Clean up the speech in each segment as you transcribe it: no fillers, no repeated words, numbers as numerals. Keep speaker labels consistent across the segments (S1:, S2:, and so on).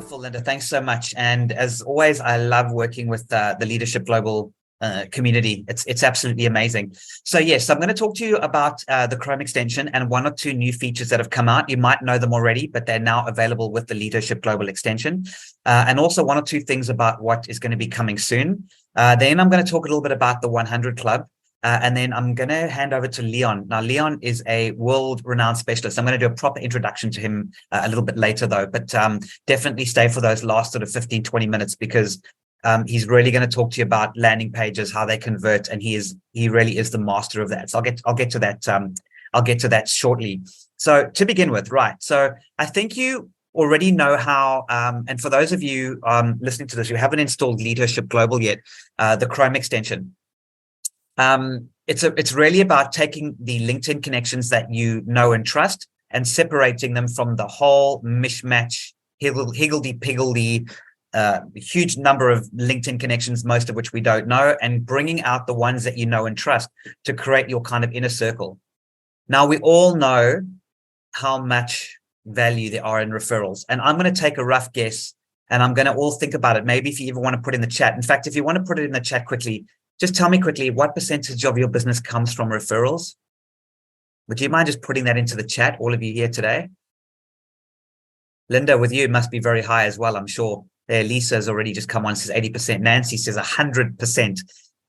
S1: Wonderful, Linda. Thanks so much. And as always, I love working with the Leadership Global community. It's absolutely amazing. So yes, I'm going to talk to you about the Chrome extension and one or two new features that have come out. You might know them already, but they're now available with the Leadership Global extension. And also one or two things about what is going to be coming soon. Then I'm going to talk a little bit about the 100 Club. And then I'm going to hand over to Leon. Now, Leon is a world-renowned specialist. I'm going to do a proper introduction to him a little bit later, though. But definitely stay for those last sort of 15, 20 minutes because he's really going to talk to you about landing pages, how they convert, and he really is the master of that. So I'll get to that. I'll get to that shortly. So to begin with, right? So I think you already know how, and for those of you listening to this, you haven't installed Leadership Global yet, the Chrome extension. It's really about taking the LinkedIn connections that you know and trust and separating them from the whole mishmash, higgledy-piggledy, huge number of LinkedIn connections, most of which we don't know, and bringing out the ones that you know and trust to create your kind of inner circle. Now, we all know how much value there are in referrals, and I'm going to take a rough guess, and I'm going to all think about it. Maybe if you even want to put in the chat. In fact, if you want to put it in the chat quickly, just tell me quickly, what percentage of your business comes from referrals? Would you mind just putting that into the chat, all of you here today? Linda, with you, it must be very high as well, I'm sure. There, Lisa's already just come on, says 80%. Nancy says 100%.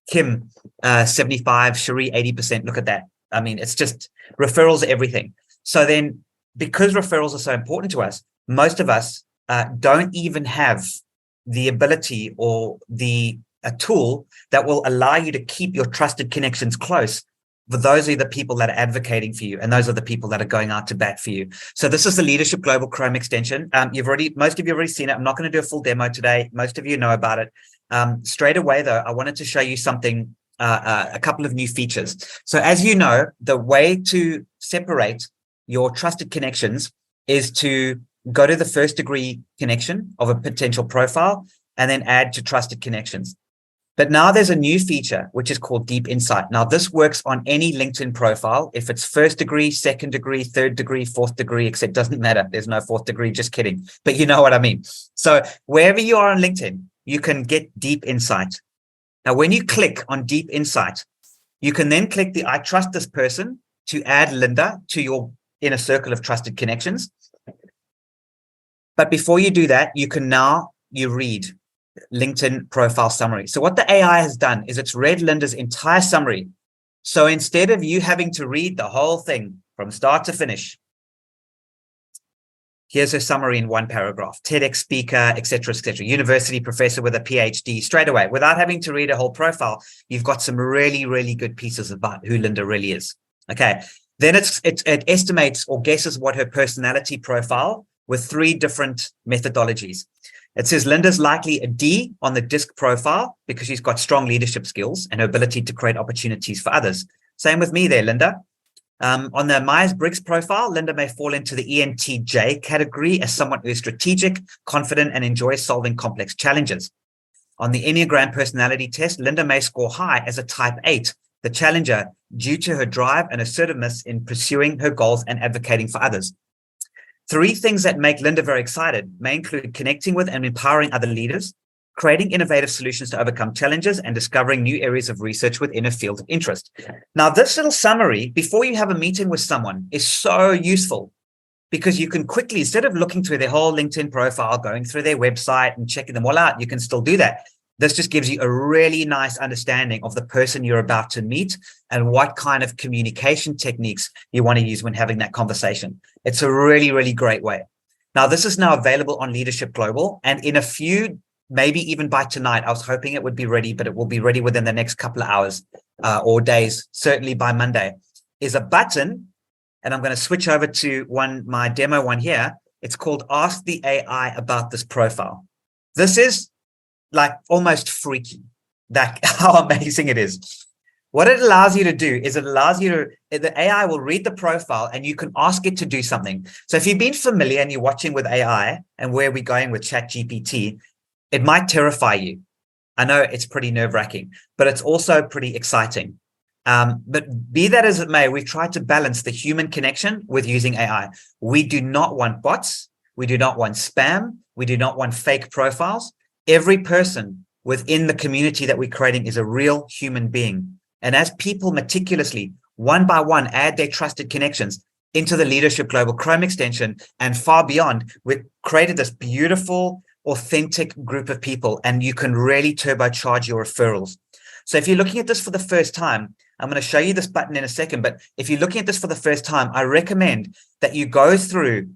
S1: Kim, 75. Cherie, 80%. Look at that. I mean, it's just referrals are everything. So then, because referrals are so important to us, most of us don't even have the ability or a tool that will allow you to keep your trusted connections close. But those are the people that are advocating for you, and those are the people that are going out to bat for you. So this is the Leadership Global Chrome extension. Most of you have already seen it. I'm not going to do a full demo today. Most of you know about it. Straight away, though, I wanted to show you something, a couple of new features. So as you know, the way to separate your trusted connections is to go to the first degree connection of a potential profile and then add to trusted connections. But now there's a new feature, which is called Deep Insight. Now, this works on any LinkedIn profile. If it's first degree, second degree, third degree, fourth degree, except it doesn't matter. There's no fourth degree, just kidding. But you know what I mean. So wherever you are on LinkedIn, you can get Deep Insight. Now, when you click on Deep Insight, you can then click the I trust this person to add Linda to your inner circle of trusted connections. But before you do that, you read LinkedIn profile summary. So what the AI has done is it's read Linda's entire summary. So instead of you having to read the whole thing from start to finish, here's her summary in one paragraph: TEDx speaker, etc., university professor with a PhD. Straight away, without having to read a whole profile, you've got some really, really good pieces about who Linda really is. Okay. Then it estimates or guesses what her personality profile with 3 different methodologies. It says Linda's likely a D on the DISC profile because she's got strong leadership skills and her ability to create opportunities for others. Same with me there, Linda. On the Myers-Briggs profile, Linda may fall into the ENTJ category as someone who is strategic, confident, and enjoys solving complex challenges. On the Enneagram personality test, Linda may score high as a type 8, the challenger, due to her drive and assertiveness in pursuing her goals and advocating for others. 3 things that make Linda very excited may include connecting with and empowering other leaders, creating innovative solutions to overcome challenges, and discovering new areas of research within a field of interest. Now, this little summary, before you have a meeting with someone, is so useful because you can quickly, instead of looking through their whole LinkedIn profile, going through their website and checking them all out, you can still do that. This just gives you a really nice understanding of the person you're about to meet and what kind of communication techniques you want to use when having that conversation. It's a really, really great way. Now, this is now available on Leadership Global, and in a few, maybe even by tonight, I was hoping it would be ready, but it will be ready within the next couple of hours or days, certainly by Monday, is a button, and I'm going to switch over to my demo one here. It's called Ask the AI About This Profile. This is like almost freaky, that how amazing it is. What it allows you to do is the AI will read the profile and you can ask it to do something. So if you've been familiar and you're watching with AI and where we're going with ChatGPT, it might terrify you. I know it's pretty nerve-wracking, but it's also pretty exciting. But be that as it may, we've tried to balance the human connection with using AI. We do not want bots. We do not want spam. We do not want fake profiles. Every person within the community that we're creating is a real human being. And as people meticulously, one by one, add their trusted connections into the Leadership Global Chrome extension and far beyond, we've created this beautiful, authentic group of people, and you can really turbocharge your referrals. So if you're looking at this for the first time, I'm going to show you this button in a second, but if you're looking at this for the first time, I recommend that you go through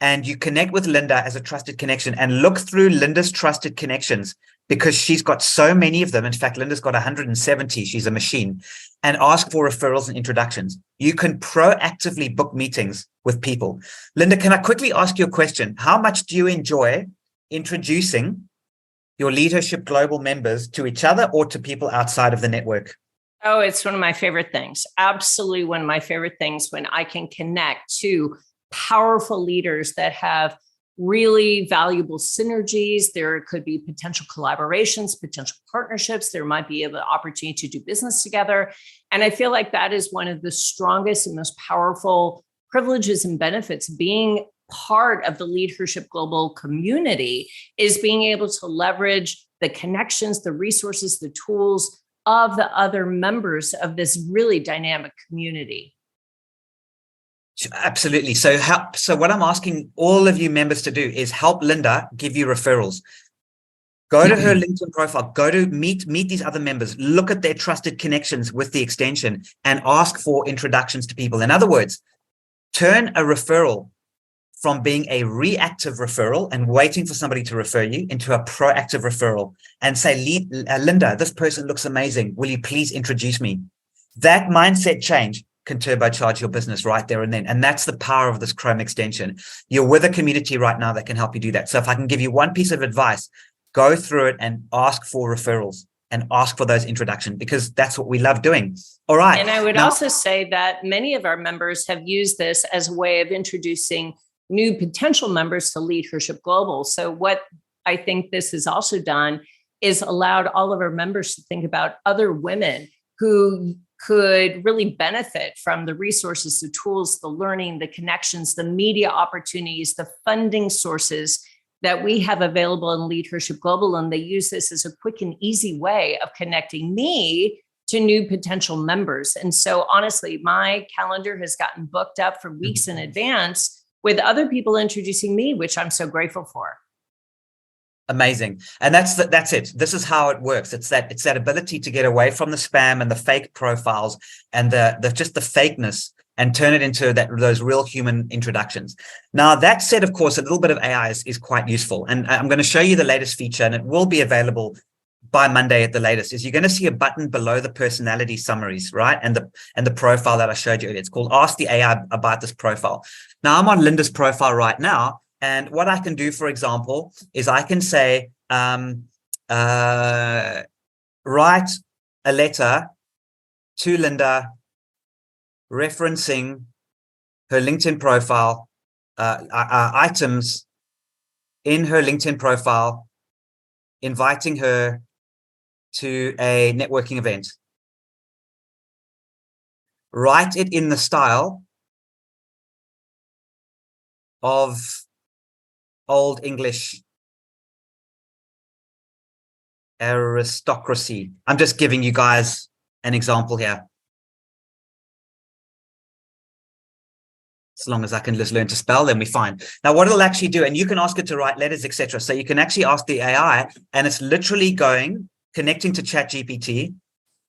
S1: and you connect with Linda as a trusted connection and look through Linda's trusted connections, because she's got so many of them. In fact, Linda's got 170. She's a machine. And ask for referrals and introductions. You can proactively book meetings with people. Linda, can I quickly ask you a question? How much do you enjoy introducing your Leadership Global members to each other or to people outside of the network?
S2: Oh, it's one of my favorite things. Absolutely one of my favorite things, when I can connect to powerful leaders that have really valuable synergies. There could be potential collaborations, potential partnerships. There might be an opportunity to do business together. And I feel like that is one of the strongest and most powerful privileges and benefits being part of the Leadership Global community, is being able to leverage the connections, the resources, the tools of the other members of this really dynamic community.
S1: Absolutely. So what I'm asking all of you members to do is help Linda give you referrals. Go to her LinkedIn profile, go to meet these other members, look at their trusted connections with the extension and ask for introductions to people. In other words, turn a referral from being a reactive referral and waiting for somebody to refer you into a proactive referral and say, Linda, this person looks amazing. Will you please introduce me? That mindset change can turbocharge your business right there and then. And that's the power of this Chrome extension. You're with a community right now that can help you do that. So if I can give you one piece of advice, go through it and ask for referrals and ask for those introductions, because that's what we love doing. All right.
S2: And I would also say that many of our members have used this as a way of introducing new potential members to Leadership Global. So what I think this has also done is allowed all of our members to think about other women who could really benefit from the resources, the tools, the learning, the connections, the media opportunities, the funding sources that we have available in Leadership Global. And they use this as a quick and easy way of connecting me to new potential members. And so honestly, my calendar has gotten booked up for weeks in advance with other people introducing me, which I'm so grateful for.
S1: Amazing. And that's it. This is how it works. It's that ability to get away from the spam and the fake profiles and the just the fakeness and turn it into those real human introductions. Now, that said, of course, a little bit of AI is quite useful. And I'm going to show you the latest feature, and it will be available by Monday at the latest. Is you're going to see a button below the personality summaries, right? And the profile that I showed you earlier. It's called Ask the AI about this profile. Now, I'm on Linda's profile right now. And what I can do, for example, is I can say, write a letter to Linda referencing her LinkedIn profile, items in her LinkedIn profile, inviting her to a networking event. Write it in the style of Old English aristocracy. I'm just giving you guys an example here. As long as I can just learn to spell, then we're fine. Now, what it'll actually do, and you can ask it to write letters, etc. So you can actually ask the AI, and it's literally connecting to ChatGPT.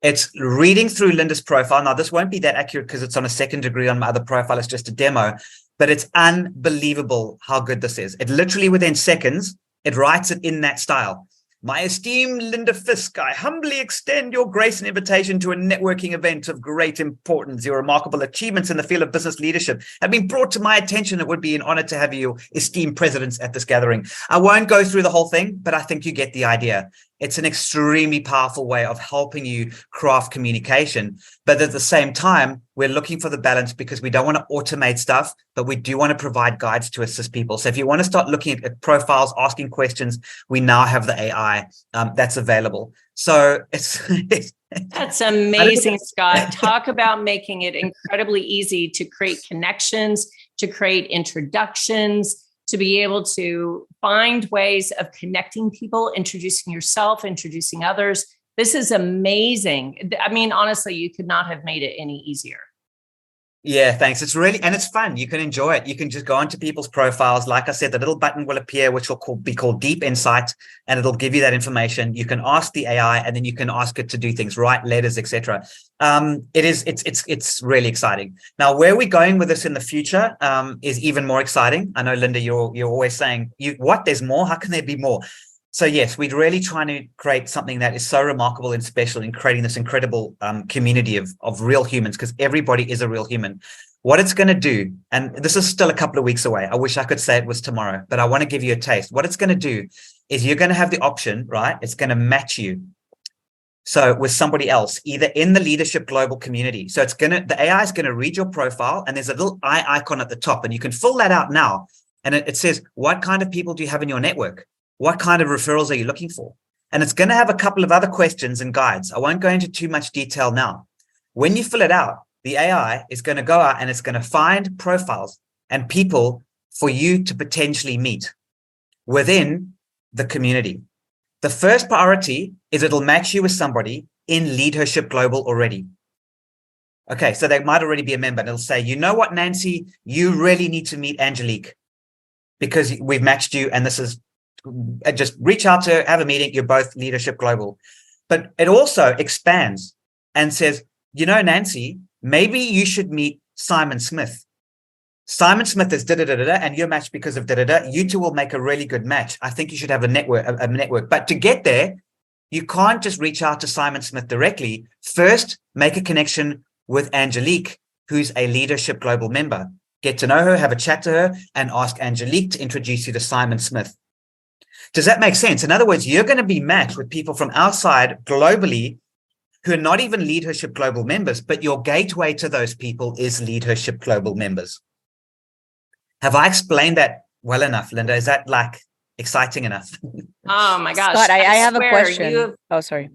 S1: It's reading through Linda's profile. Now, this won't be that accurate because it's on a second degree on my other profile. It's just a demo. But it's unbelievable how good this is. It literally within seconds, it writes it in that style. My esteemed Linda Fisk, I humbly extend your grace and invitation to a networking event of great importance. Your remarkable achievements in the field of business leadership have been brought to my attention. It would be an honor to have you esteemed presidents at this gathering. I won't go through the whole thing, but I think you get the idea. It's an extremely powerful way of helping you craft communication. But at the same time, we're looking for the balance because we don't want to automate stuff, but we do want to provide guides to assist people. So if you want to start looking at profiles, asking questions, we now have the AI that's available. So
S2: that's amazing, Scott. Talk about making it incredibly easy to create connections, to create introductions, to be able to find ways of connecting people, introducing yourself, introducing others. This is amazing. I mean, honestly, you could not have made it any easier.
S1: Yeah, thanks. It's really, and it's fun. You can enjoy it. You can just go onto people's profiles. Like I said, the little button will appear, which will be called Deep Insight, and it'll give you that information. You can ask the AI, and then you can ask it to do things, write letters, etc. It's really exciting. Now, where we're going with this in the future is even more exciting. I know, Linda, you're always saying, there's more? How can there be more? So yes, we're really trying to create something that is so remarkable and special in creating this incredible community of real humans, because everybody is a real human. What it's going to do, and this is still a couple of weeks away. I wish I could say it was tomorrow, but I want to give you a taste. What it's going to do is you're going to have the option, right? It's going to match you. So with somebody else, either in the Leadership Global community. So the AI is going to read your profile, and there's a little eye icon at the top, and you can fill that out now. And it says, what kind of people do you have in your network? What kind of referrals are you looking for? And it's going to have a couple of other questions and guides. I won't go into too much detail now. When you fill it out, the AI is going to go out and it's going to find profiles and people for you to potentially meet within the community. The first priority is it'll match you with somebody in Leadership Global already. Okay, so they might already be a member, and it'll say, you know what, Nancy, you really need to meet Angelique because we've matched you, and this is just reach out to have a meeting. You're both Leadership Global. But it also expands and says, you know, Nancy, maybe you should meet Simon Smith. Simon Smith is da-da-da-da-da, and you're matched because of da-da-da. You two will make a really good match. I think you should have a network. But to get there, you can't just reach out to Simon Smith directly. First, make a connection with Angelique, who's a Leadership Global member. Get to know her, have a chat to her, and ask Angelique to introduce you to Simon Smith. Does that make sense? In other words, you're going to be matched with people from outside globally who are not even Leadership Global members, but your gateway to those people is Leadership Global members. Have I explained that well enough, Linda? Is that like exciting enough?
S2: Oh my gosh.
S3: Scott, I have a question. Sorry.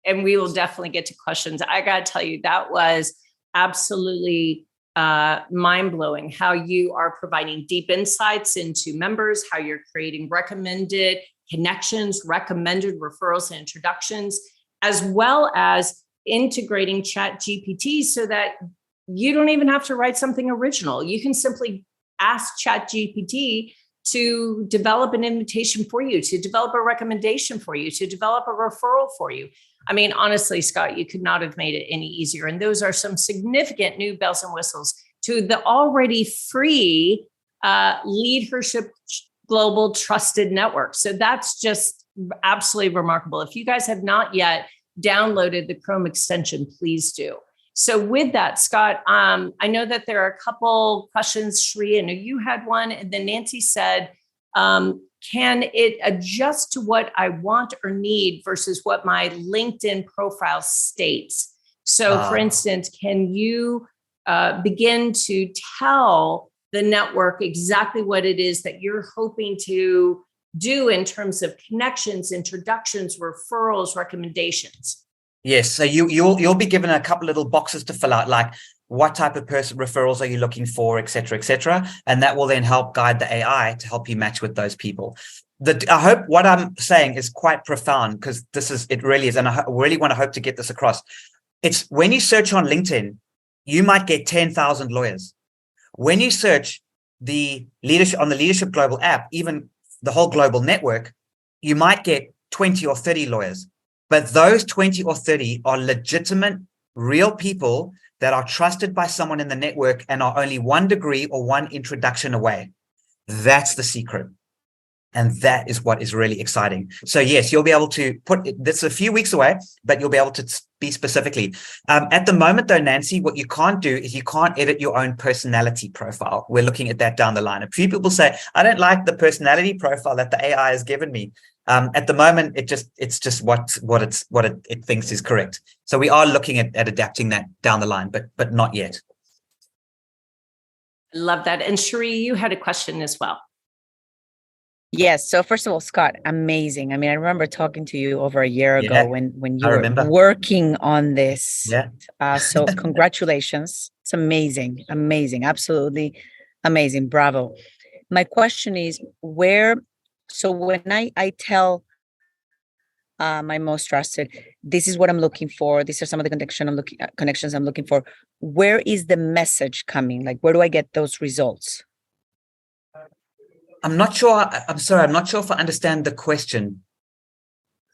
S2: And we will definitely get to questions. I got to tell you, that was absolutely mind-blowing how you are providing deep insights into members, how you're creating recommended connections, recommended referrals and introductions, as well as integrating ChatGPT so that you don't even have to write something original. You can simply ask ChatGPT to develop an invitation for you, to develop a recommendation for you, to develop a referral for you. I mean, honestly, Scott, you could not have made it any easier. And those are some significant new bells and whistles to the already free Leadership Global Trusted Network. So that's just absolutely remarkable. If you guys have not yet downloaded the Chrome extension, please do. So with that, Scott, I know that there are a couple questions. Shri, I know you had one, and then Nancy said, can it adjust to what I want or need versus what my LinkedIn profile states? So for instance, can you begin to tell the network exactly what it is that you're hoping to do in terms of connections, introductions, referrals, recommendations?
S1: Yes. So you'll be given a couple little boxes to fill out, like what type of person referrals are you looking for, et cetera, and that will then help guide the AI to help you match with those people. I hope what I'm saying is quite profound, because it really is, and I really want to hope to get this across. It's when you search on LinkedIn, you might get 10,000 lawyers. When you search on the Leadership Global app, even the whole global network, you might get 20 or 30 lawyers. But those 20 or 30 are legitimate, real people that are trusted by someone in the network and are only 1 degree or 1 introduction away. That's the secret. And that is what is really exciting. So yes, you'll be able to this a few weeks away, but you'll be able to be specifically. At the moment though, Nancy, what you can't do is you can't edit your own personality profile. We're looking at that down the line. A few people say, I don't like the personality profile that the AI has given me. At the moment, it's just what it thinks is correct. So we are looking at adapting that down the line, but not yet.
S2: I love that. And Shri, you had a question as well.
S3: Yes. So first of all, Scott, amazing. I mean, I remember talking to you over a year ago when you were working on this.
S1: Yeah.
S3: So congratulations. It's amazing. Amazing. Absolutely amazing. Bravo. My question is, where So when I tell my most trusted, this is what I'm looking for, these are some of the connections I'm looking for, where is the message coming? Like, where do I get those results?
S1: I'm not sure. I'm sorry. I'm not sure if I understand the question.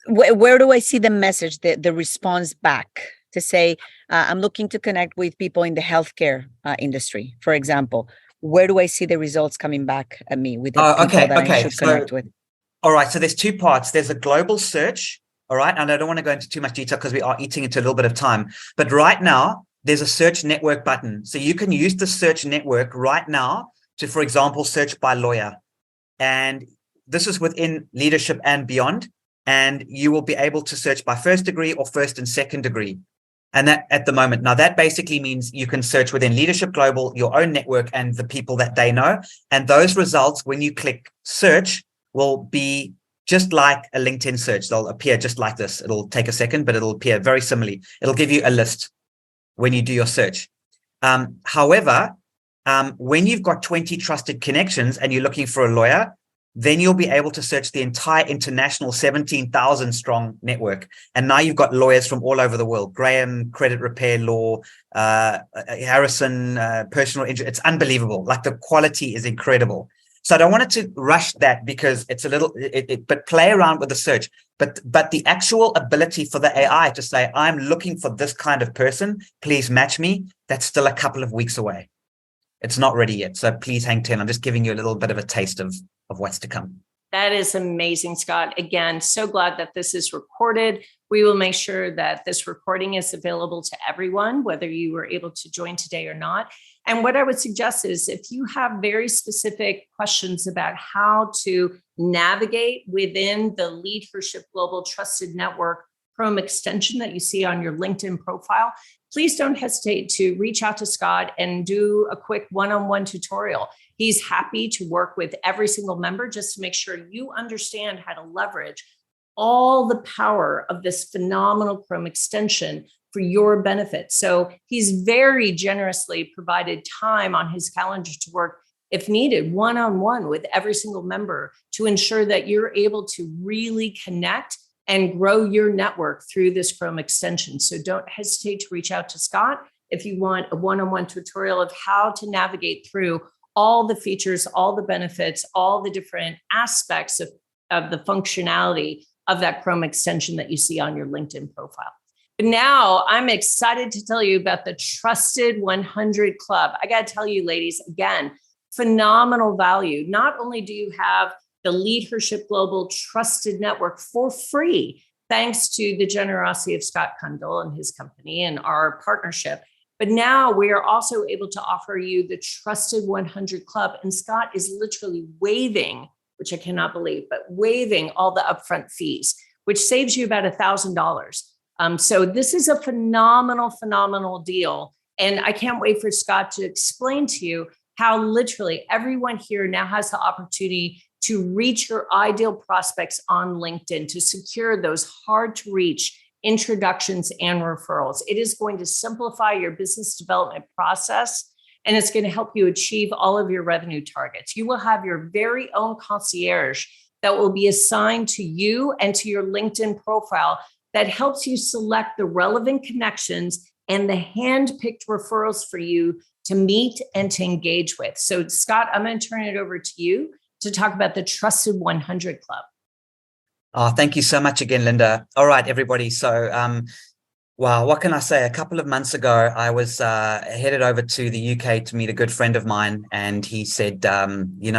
S3: Where do I see the message, the response back to say, I'm looking to connect with people in the healthcare industry, for example? Where do I see the results coming back at me with the people that I should connect with?
S1: All right. So there's two parts. There's a global search. All right. And I don't want to go into too much detail because we are eating into a little bit of time. But right now, there's a search network button. So you can use the search network right now to, for example, search by lawyer. And this is within Leadership and Beyond. And you will be able to search by first degree or first and second degree. And that at the moment, now that basically means you can search within Leadership Global, your own network, and the people that they know. And those results, when you click search, will be just like a LinkedIn search. They'll appear just like this. It'll take a second, but it'll appear very similarly. It'll give you a list when you do your search. However, when you've got 20 trusted connections and you're looking for a lawyer, then you'll be able to search the entire international 17,000 strong network. And now you've got lawyers from all over the world. Graham, credit repair law, Harrison, personal injury. It's unbelievable. Like, the quality is incredible. So I don't want it to rush that because it's a little, but play around with the search. But the actual ability for the AI to say, I'm looking for this kind of person, please match me, that's still a couple of weeks away. It's not ready yet. So please hang 10. I'm just giving you a little bit of a taste of what's to come.
S2: That is amazing, Scott. Again, so glad that this is recorded. We will make sure that this recording is available to everyone, whether you were able to join today or not. And what I would suggest is, if you have very specific questions about how to navigate within the Leadership Global Trusted Network Chrome extension that you see on your LinkedIn profile, please don't hesitate to reach out to Scott and do a quick one-on-one tutorial. He's happy to work with every single member just to make sure you understand how to leverage all the power of this phenomenal Chrome extension for your benefit. So he's very generously provided time on his calendar to work, if needed, one-on-one with every single member to ensure that you're able to really connect and grow your network through this Chrome extension. So don't hesitate to reach out to Scott if you want a one-on-one tutorial of how to navigate through all the features, all the benefits, all the different aspects of the functionality of that Chrome extension that you see on your LinkedIn profile. But now I'm excited to tell you about the Trusted 100 Club. I got to tell you, ladies, again, phenomenal value. Not only do you have the Leadership Global Trusted Network for free, thanks to the generosity of Scott Kundal and his company and our partnership, but now we are also able to offer you the Trusted 100 Club. And Scott is literally waiving, which I cannot believe, but waiving all the upfront fees, which saves you about $1,000. So this is a phenomenal deal. And I can't wait for Scott to explain to you how literally everyone here now has the opportunity to reach your ideal prospects on LinkedIn, to secure those hard to reach introductions and referrals. It is going to simplify your business development process, and it's going to help you achieve all of your revenue targets. You will have your very own concierge that will be assigned to you and to your LinkedIn profile that helps you select the relevant connections and the hand-picked referrals for you to meet and to engage with. So, Scott, I'm going to turn it over to you to talk about the Trusted 100 Club.
S1: Oh, thank you so much again, Linda. All right, everybody. So, wow, what can I say? A couple of months ago, I was headed over to the UK to meet a good friend of mine. And he said,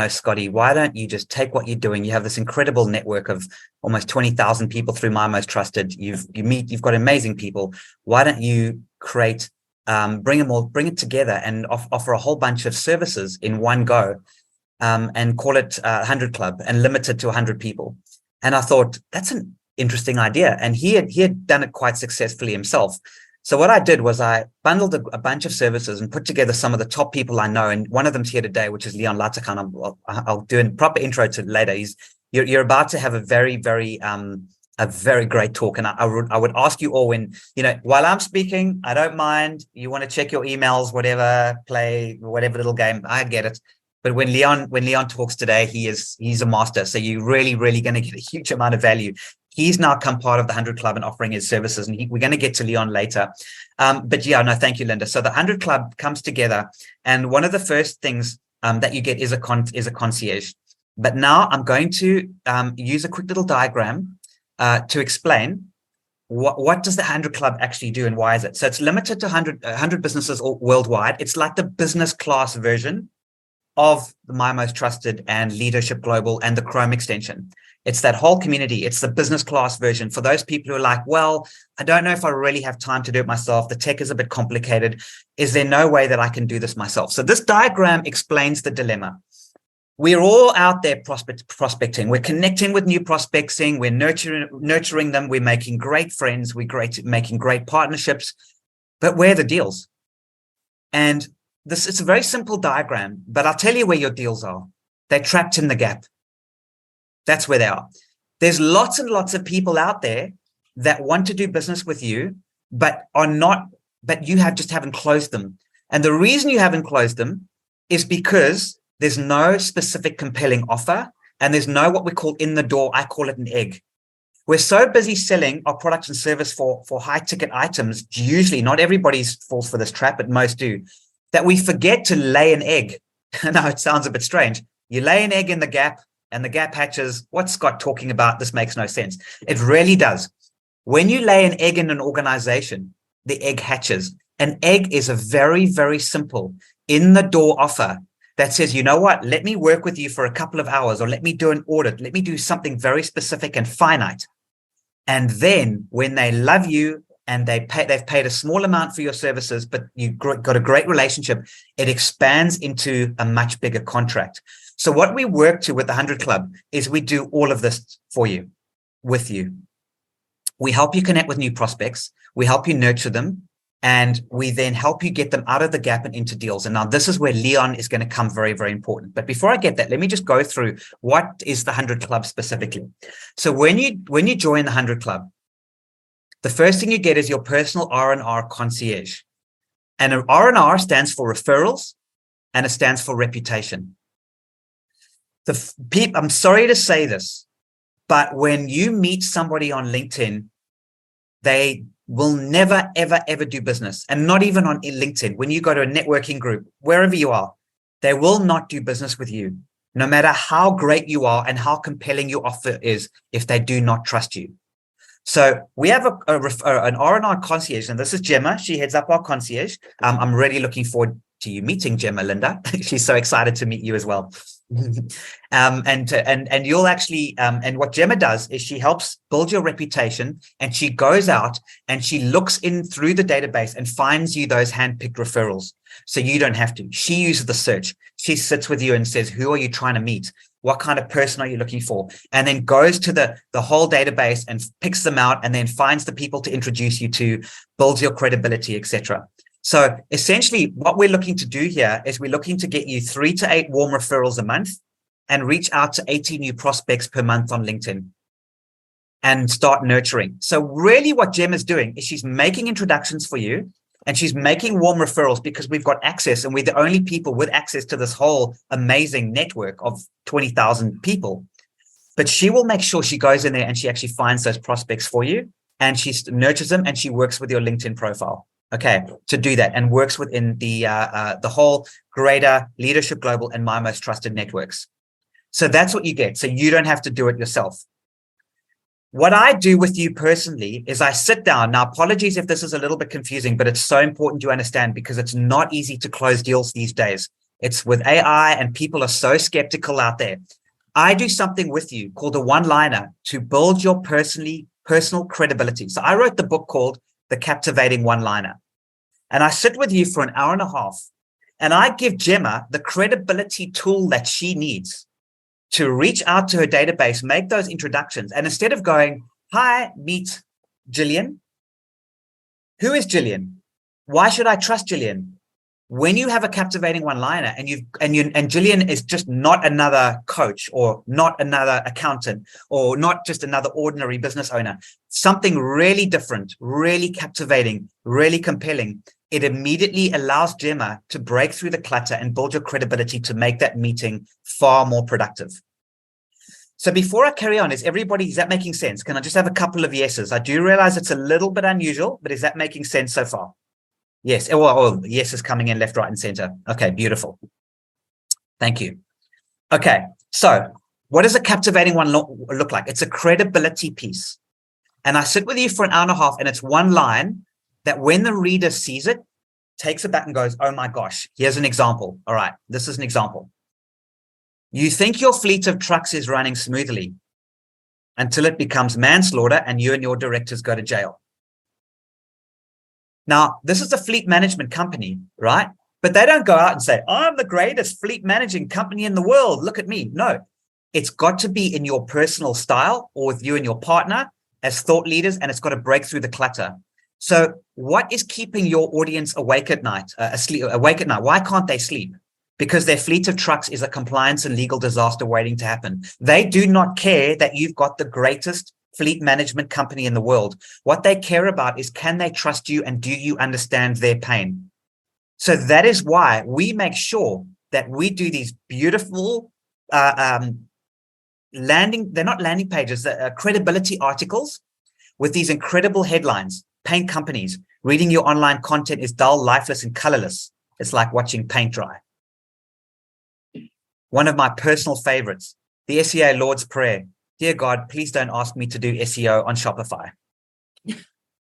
S1: Scotty, why don't you just take what you're doing? You have this incredible network of almost 20,000 people through My Most Trusted. You've got amazing people. Why don't you create, bring it together and offer a whole bunch of services in one go, and call it 100 Club and limit it to 100 people. And I thought, that's an interesting idea. And he had done it quite successfully himself. So what I did was I bundled a bunch of services and put together some of the top people I know. And one of them's here today, which is Leon Latachan. I'll do a proper intro to later. You're about to have a very great talk. And I would ask you all, when, while I'm speaking, I don't mind. You want to check your emails, whatever, play whatever little game, I get it. But when Leon talks today, he's a master. So you're really going to get a huge amount of value. He's now come part of the 100 Club and offering his services, and we're going to get to Leon later. But yeah, no, thank you, Linda. So the 100 Club comes together, and one of the first things that you get is a concierge. But now I'm going to use a quick little diagram to explain what does the 100 Club actually do and why is it? So it's limited to 100 businesses worldwide. It's like the business class version of the My Most Trusted and Leadership Global and the Chrome extension. It's that whole community. It's the business class version for those people who are like, well, I don't know if I really have time to do it myself. The tech is a bit complicated. Is there no way that I can do this myself? So this diagram explains the dilemma. We're all out there prospecting. We're connecting with new prospecting. We're nurturing them. We're making great friends. We're making great partnerships. But where are the deals? And it's a very simple diagram, but I'll tell you where your deals are. They're trapped in the gap. That's where they are. There's lots and lots of people out there that want to do business with you, but you just haven't closed them. And the reason you haven't closed them is because there's no specific compelling offer, and there's no what we call in the door. I call it an egg. We're so busy selling our products and service for high ticket items. Usually, not everybody falls for this trap, but most do, that we forget to lay an egg. Now it sounds a bit strange. You lay an egg in the gap and the gap hatches. What's Scott talking about? This makes no sense. It really does. When you lay an egg in an organization, the egg hatches. An egg is a very, very simple in the door offer that says, you know what, let me work with you for a couple of hours, or let me do an audit. Let me do something very specific and finite. And then when they love you and they've paid a small amount for your services, but you've got a great relationship, it expands into a much bigger contract. So what we work to with the 100 Club is we do all of this for you, with you. We help you connect with new prospects. We help you nurture them. And we then help you get them out of the gap and into deals. And now this is where Leon is going to come very, very important. But before I get that, let me just go through what is the 100 Club specifically. So when you join the 100 Club, the first thing you get is your personal R&R concierge. And an R&R stands for referrals, and it stands for reputation. I'm sorry to say this, but when you meet somebody on LinkedIn, they will never, ever, ever do business. And not even on LinkedIn. When you go to a networking group, wherever you are, they will not do business with you, no matter how great you are and how compelling your offer is, if they do not trust you. So we have an R&R concierge, and this is Gemma. She heads up our concierge. I'm really looking forward to you meeting Gemma, Linda. She's so excited to meet you as well. And you'll actually and what Gemma does is she helps build your reputation, and she goes out and she looks in through the database and finds you those handpicked referrals, so you don't have to. She uses the search. She sits with you and says, who are you trying to meet? What kind of person are you looking for? And then goes to the whole database and picks them out, and then finds the people to introduce you to, builds your credibility, etc. So essentially what we're looking to do here is we're looking to get you 3 to 8 warm referrals a month and reach out to 80 new prospects per month on LinkedIn and start nurturing. So really what Gem is doing is she's making introductions for you, and she's making warm referrals because we've got access, and we're the only people with access to this whole amazing network of 20,000 people. But she will make sure she goes in there and she actually finds those prospects for you, and she nurtures them, and she works with your LinkedIn profile. Okay, to do that, and works within the whole greater Leadership Global and My Most Trusted networks. So that's what you get. So you don't have to do it yourself. What I do with you personally is I sit down. Now, apologies if this is a little bit confusing, but it's so important to understand because it's not easy to close deals these days. It's with AI, and people are so skeptical out there. I do something with you called a one-liner to build your personal credibility. So I wrote the book called The Captivating One-Liner. And I sit with you for an hour and a half, and I give Gemma the credibility tool that she needs to reach out to her database, make those introductions. And instead of going, hi, meet Jillian. Who is Jillian? Why should I trust Jillian? When you have a captivating one-liner and Jillian is just not another coach, or not another accountant, or not just another ordinary business owner, something really different, really captivating, really compelling, it immediately allows Gemma to break through the clutter and build your credibility to make that meeting far more productive. So before I carry on, is that making sense? Can I just have a couple of yeses? I do realize it's a little bit unusual, but is that making sense so far? Yes. Yes is coming in left, right, and center. Okay, beautiful. Thank you. Okay, so what does a captivating one look like? It's a credibility piece. And I sit with you for an hour and a half, and it's one line that when the reader sees it, takes it back and goes, oh my gosh, here's an example. All right, this is an example. You think your fleet of trucks is running smoothly until it becomes manslaughter and you and your directors go to jail. Now, this is a fleet management company, right? But they don't go out and say, I'm the greatest fleet managing company in the world. Look at me. No, it's got to be in your personal style or with you and your partner as thought leaders, and it's got to break through the clutter. So what is keeping your audience awake at night? Why can't they sleep? Because their fleet of trucks is a compliance and legal disaster waiting to happen. They do not care that you've got the greatest fleet management company in the world. What they care about is, can they trust you and do you understand their pain? So that is why we make sure that we do these beautiful they're not landing pages, credibility articles with these incredible headlines. Paint companies, reading your online content is dull, lifeless, and colorless. It's like watching paint dry. One of my personal favorites, the SEO Lord's Prayer. Dear God, please don't ask me to do SEO on Shopify.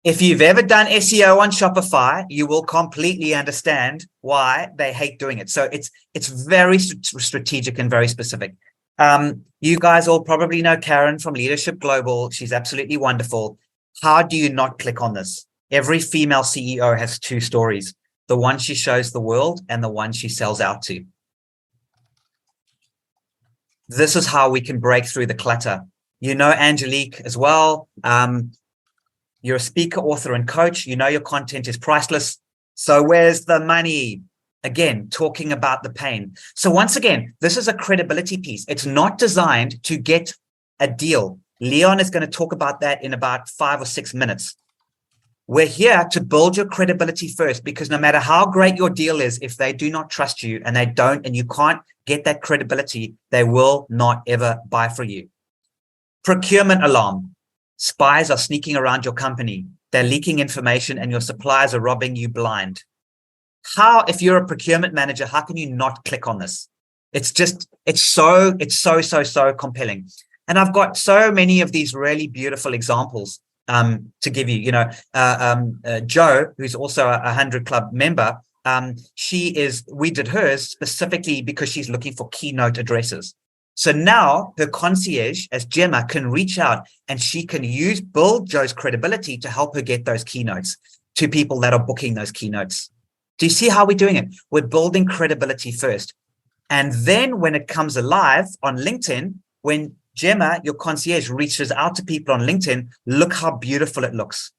S1: If you've ever done SEO on Shopify, you will completely understand why they hate doing it. So it's very strategic and very specific. You guys all probably know Karen from Leadership Global. She's absolutely wonderful. How do you not click on this? Every female CEO has two stories, the one she shows the world and the one she sells out to. This is how we can break through the clutter. You know Angelique as well. You're a speaker, author, and coach. You know your content is priceless. So where's the money? Again, talking about the pain. So once again, this is a credibility piece. It's not designed to get a deal. Leon is going to talk about that in about 5 or 6 minutes. We're here to build your credibility first, because no matter how great your deal is, if they do not trust you and you can't get that credibility, they will not ever buy from you. Procurement alarm. Spies are sneaking around your company. They're leaking information and your suppliers are robbing you blind. How, if you're a procurement manager, how can you not click on this? It's so compelling. And I've got so many of these really beautiful examples to give you. Jo, who's also a 100 Club member, we did hers specifically because she's looking for keynote addresses. So now her concierge, as Gemma, can reach out and she can build Jo's credibility to help her get those keynotes to people that are booking those keynotes. Do you see how we're doing it? We're building credibility first. And then when it comes alive on LinkedIn, when Gemma, your concierge, reaches out to people on LinkedIn, look how beautiful it looks.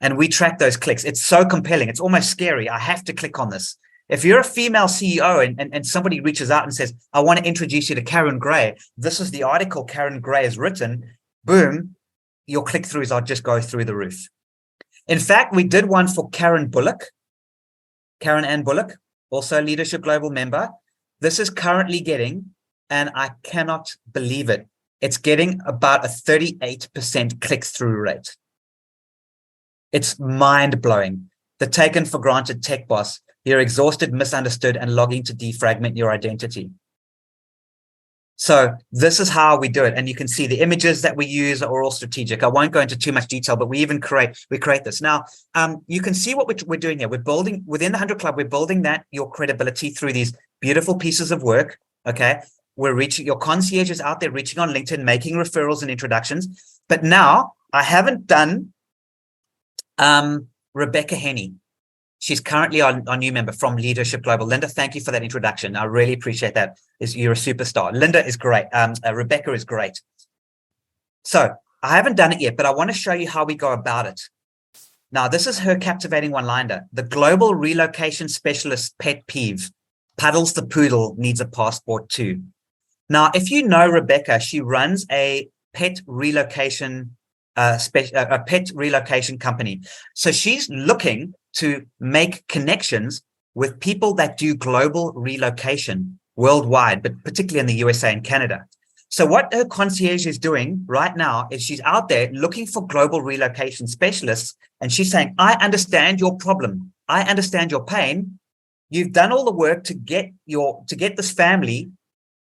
S1: And we track those clicks. It's so compelling. It's almost scary. I have to click on this. If you're a female CEO and somebody reaches out and says, I want to introduce you to Karen Gray, this is the article Karen Gray has written, boom, your click-throughs are just go through the roof. In fact, we did one for Karen Ann Bullock, also a Leadership Global member. This is currently getting, and I cannot believe it, it's getting about a 38% click-through rate. It's mind-blowing. The taken for granted tech boss. You're exhausted, misunderstood, and logging to defragment your identity. So this is how we do it. And you can see the images that we use are all strategic. I won't go into too much detail, but we create this. Now, you can see what we're doing here. We're building, within the 100 Club, we're building your credibility through these beautiful pieces of work, okay? We're reaching, your concierge is out there reaching on LinkedIn, making referrals and introductions. But now, I haven't done Rebecca Henney. She's currently our new member from Leadership Global. Linda, thank you for that introduction. I really appreciate that. You're a superstar. Linda is great. Rebecca is great. So I haven't done it yet, but I want to show you how we go about it. Now, this is her captivating one-liner. The global relocation specialist pet peeve. Puddles the poodle needs a passport too. Now, if you know Rebecca, she runs a pet relocation a pet relocation company. So she's looking to make connections with people that do global relocation worldwide, but particularly in the USA and Canada. So what her concierge is doing right now is she's out there looking for global relocation specialists. And she's saying, I understand your problem. I understand your pain. You've done all the work to get this family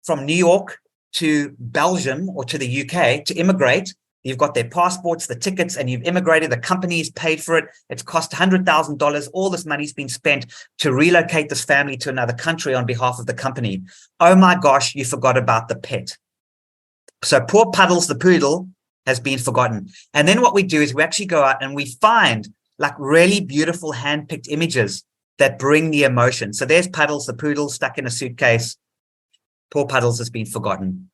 S1: from New York to Belgium or to the UK to immigrate. You've got their passports, the tickets, and you've immigrated. The company's paid for it. It's cost $100,000. All this money's been spent to relocate this family to another country on behalf of the company. Oh my gosh, you forgot about the pet. So poor Puddles the poodle has been forgotten. And then what we do is we actually go out and we find like really beautiful hand-picked images that bring the emotion. So there's Puddles the poodle stuck in a suitcase. Poor Puddles has been forgotten.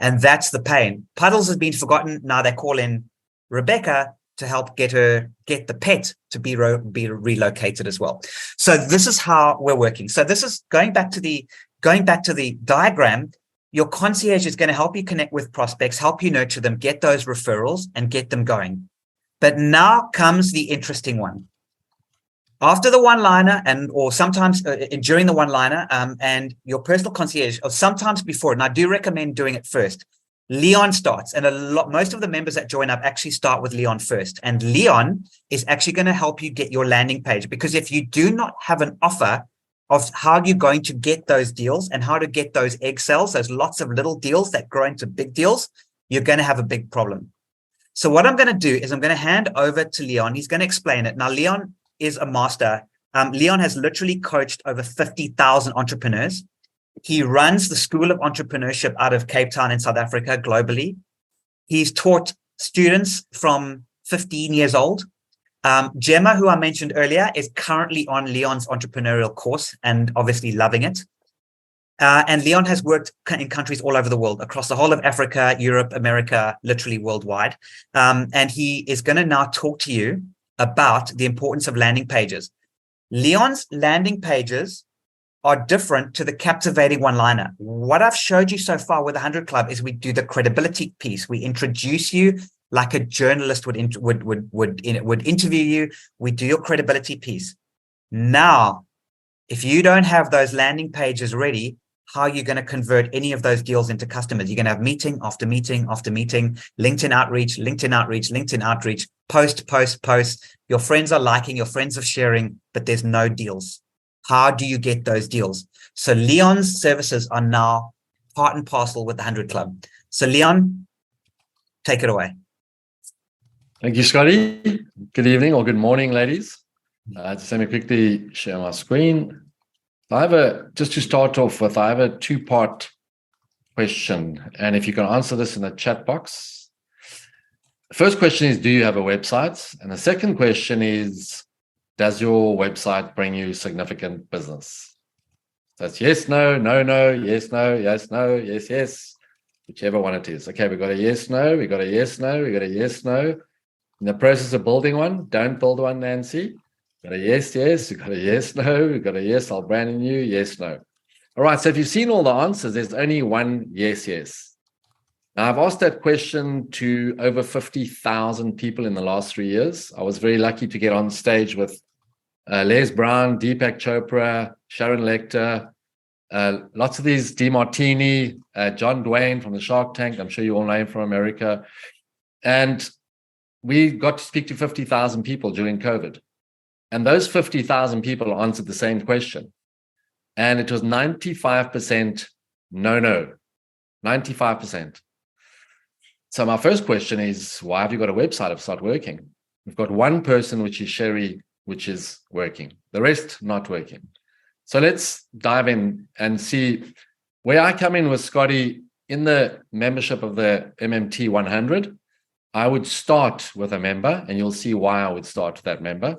S1: And that's the pain. Puddles has been forgotten. Now they call in Rebecca to help get the pet to be relocated as well. So this is how we're working. So this is going back to the diagram. Your concierge is going to help you connect with prospects, help you nurture them, get those referrals and get them going. But now comes the interesting one. After the one-liner or sometimes during the one-liner and your personal concierge, or sometimes before, and I do recommend doing it first, Leon starts. And most of the members that join up actually start with Leon first. And Leon is actually going to help you get your landing page, because if you do not have an offer of how you're going to get those deals and how to get those egg cells, those lots of little deals that grow into big deals, you're going to have a big problem. So what I'm going to do is I'm going to hand over to Leon. He's going to explain it. Now, Leon is a master. Leon has literally coached over 50,000 entrepreneurs. He runs the School of Entrepreneurship out of Cape Town in South Africa globally. He's taught students from 15 years old. Gemma, who I mentioned earlier, is currently on Leon's entrepreneurial course and obviously loving it. And Leon has worked in countries all over the world, across the whole of Africa, Europe, America, literally worldwide. And he is going to now talk to you about the importance of landing pages. Leon's landing pages are different to the captivating one-liner. What I've showed you so far with the 100 Club is we do the credibility piece. We introduce you like a journalist would interview you. We do your credibility piece. Now, if you don't have those landing pages ready, how are you going to convert any of those deals into customers? You're going to have meeting after meeting after meeting, LinkedIn outreach, post. Your friends are liking, your friends are sharing, but there's no deals. How do you get those deals? So Leon's services are now part and parcel with the 100 Club. So Leon, take it away.
S4: Thank you, Scotty. Good evening or good morning, ladies. Just let me quickly share my screen. Just to start off with, I have a two-part question. And if you can answer this in the chat box. The first question is, do you have a website? And the second question is, does your website bring you significant business? That's yes, no, no, no, yes, no, yes, no, yes, yes, whichever one it is. Okay, we got a yes, no, we got a yes, no, we got a yes, no. In the process of building one, don't build one, Nancy. Got a yes, yes, we got a yes, no, we got a yes, I'll brand you, yes, no. All right, so if you've seen all the answers, there's only one yes, yes. Now, I've asked that question to over 50,000 people in the last 3 years. I was very lucky to get on stage with Les Brown, Deepak Chopra, Sharon Lecter, lots of these, DeMartini, John Dwayne from the Shark Tank. I'm sure you all know him from America. And we got to speak to 50,000 people during COVID. And those 50,000 people answered the same question. And it was 95% no. 95%. So my first question is, why have you got a website if it's not working? We've got one person, which is Sherry, which is working. The rest not working. So let's dive in and see where I come in with Scotty in the membership of the MMT 100. I would start with a member, and you'll see why I would start with that member.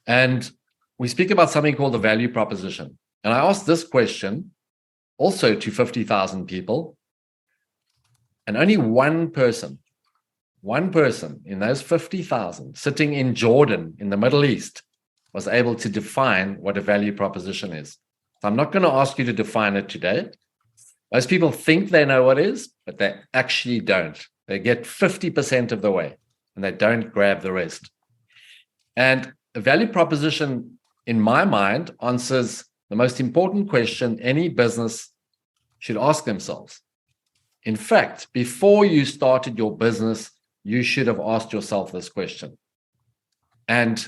S4: And we speak about something called the value proposition. And I asked this question also to 50,000 people. And only one person in those 50,000 sitting in Jordan in the Middle East was able to define what a value proposition is. So I'm not going to ask you to define it today. Most people think they know what it is, but they actually don't. They get 50% of the way and they don't grab the rest. And a value proposition, in my mind, answers the most important question any business should ask themselves. In fact, before you started your business, you should have asked yourself this question. And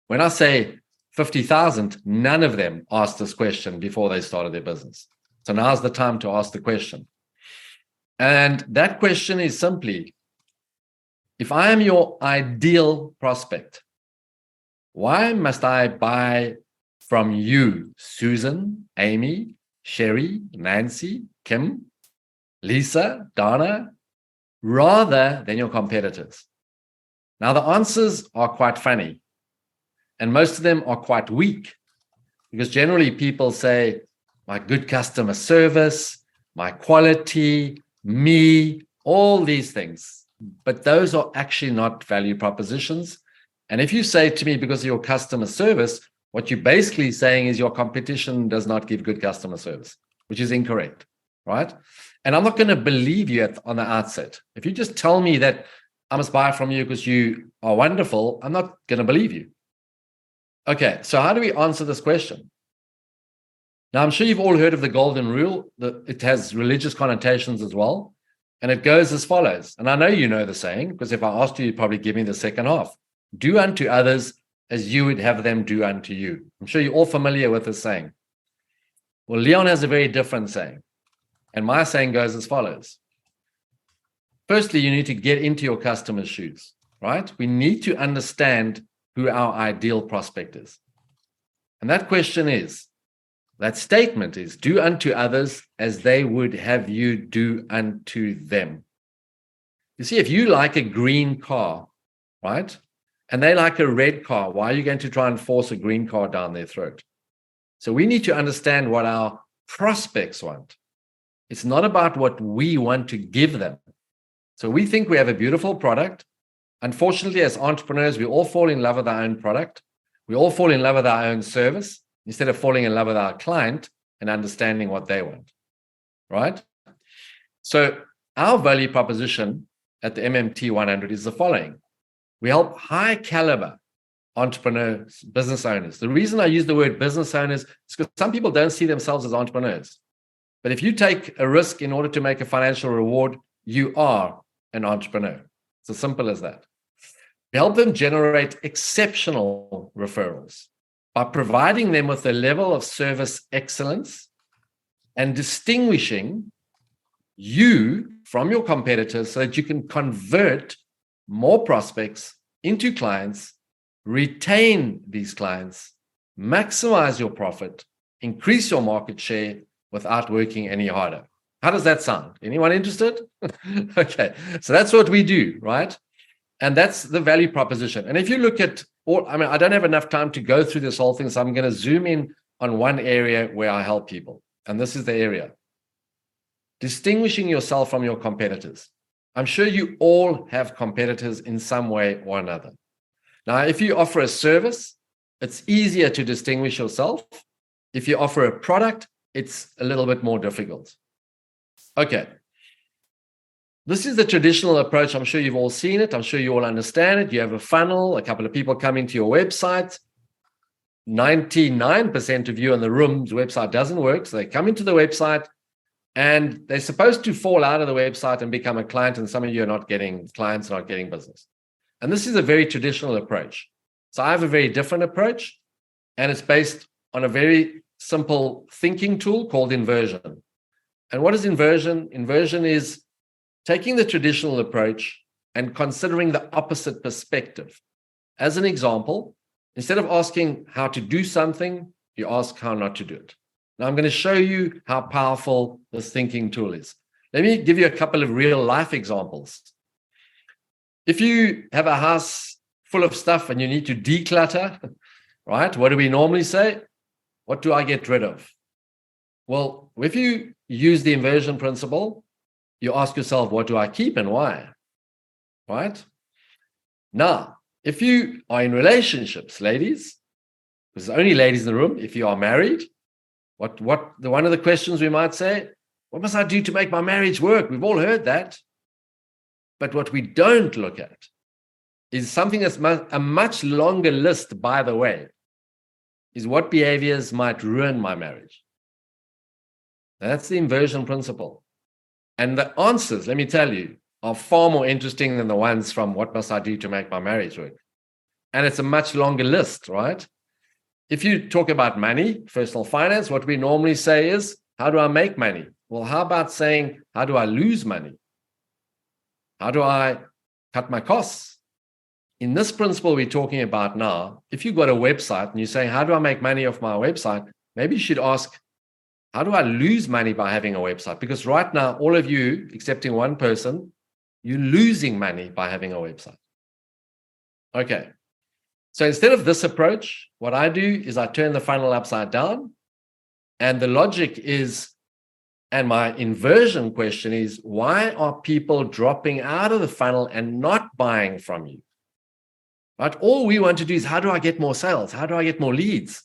S4: when I say 50,000, none of them asked this question before they started their business. So now's the time to ask the question. And that question is simply, if I am your ideal prospect, why must I buy from you, Susan, Amy, Sherry, Nancy, Kim, Lisa, Donna, rather than your competitors? Now, the answers are quite funny, and most of them are quite weak, because generally people say, my good customer service, my quality, me, all these things. But those are actually not value propositions. And if you say to me, because of your customer service, what you're basically saying is your competition does not give good customer service, which is incorrect, right? And I'm not going to believe you on the outset. If you just tell me that I must buy from you because you are wonderful, I'm not going to believe you. Okay, so how do we answer this question? Now, I'm sure you've all heard of the golden rule. It has religious connotations as well. And it goes as follows. And I know you know the saying, because if I asked you, you'd probably give me the second half. Do unto others as you would have them do unto you. I'm sure you're all familiar with this saying. Well, Leon has a very different saying. And my saying goes as follows. Firstly, you need to get into your customer's shoes, right? We need to understand who our ideal prospect is. And that question is, that statement is, do unto others as they would have you do unto them. You see, if you like a green car, right, and they like a red car, why are you going to try and force a green car down their throat? So we need to understand what our prospects want. It's not about what we want to give them. So we think we have a beautiful product. Unfortunately, as entrepreneurs, we all fall in love with our own product. We all fall in love with our own service instead of falling in love with our client and understanding what they want, right? So our value proposition at the MMT 100 is the following. We help high caliber entrepreneurs, business owners. The reason I use the word business owners is because some people don't see themselves as entrepreneurs. But if you take a risk in order to make a financial reward, you are an entrepreneur. It's as simple as that. We help them generate exceptional referrals by providing them with a level of service excellence and distinguishing you from your competitors so that you can convert more prospects into clients, retain these clients, maximize your profit, increase your market share without working any harder. How does that sound? Anyone interested? Okay, so that's what we do, right? And that's the value proposition. And if you look at all, I don't have enough time to go through this whole thing, so I'm going to zoom in on one area where I help people. And this is the area. Distinguishing yourself from your competitors. I'm sure you all have competitors in some way or another. Now, if you offer a service, it's easier to distinguish yourself. If you offer a product, it's a little bit more difficult. Okay. This is the traditional approach. I'm sure you've all seen it. I'm sure you all understand it. You have a funnel, a couple of people coming to your website. 99% of you in the room's website doesn't work. So they come into the website and they're supposed to fall out of the website and become a client. And some of you are not getting clients, not getting business. And this is a very traditional approach. So I have a very different approach, and it's based on a very simple thinking tool called inversion. And what is inversion? Inversion is taking the traditional approach and considering the opposite perspective. As an example, instead of asking how to do something, you ask how not to do it. Now, I'm going to show you how powerful this thinking tool is. Let me give you a couple of real life examples. If you have a house full of stuff and you need to declutter, right? What do we normally say? What do I get rid of? Well, if you use the inversion principle, you ask yourself, what do I keep and why? Right? Now, if you are in relationships, ladies, there's only ladies in the room, if you are married, one of the questions we might say, what must I do to make my marriage work? We've all heard that. But what we don't look at is something that's a much longer list, by the way, is what behaviors might ruin my marriage. That's the inversion principle. And the answers, let me tell you, are far more interesting than the ones from what must I do to make my marriage work? And it's a much longer list, right? If you talk about money, personal finance, what we normally say is, how do I make money? Well, how about saying, how do I lose money? How do I cut my costs? In this principle we're talking about now, if you've got a website and you say, how do I make money off my website? Maybe you should ask, how do I lose money by having a website? Because right now, all of you, excepting one person, you're losing money by having a website. Okay. So instead of this approach, what I do is I turn the funnel upside down. And the logic is, and my inversion question is, why are people dropping out of the funnel and not buying from you? Right? All we want to do is, how do I get more sales? How do I get more leads?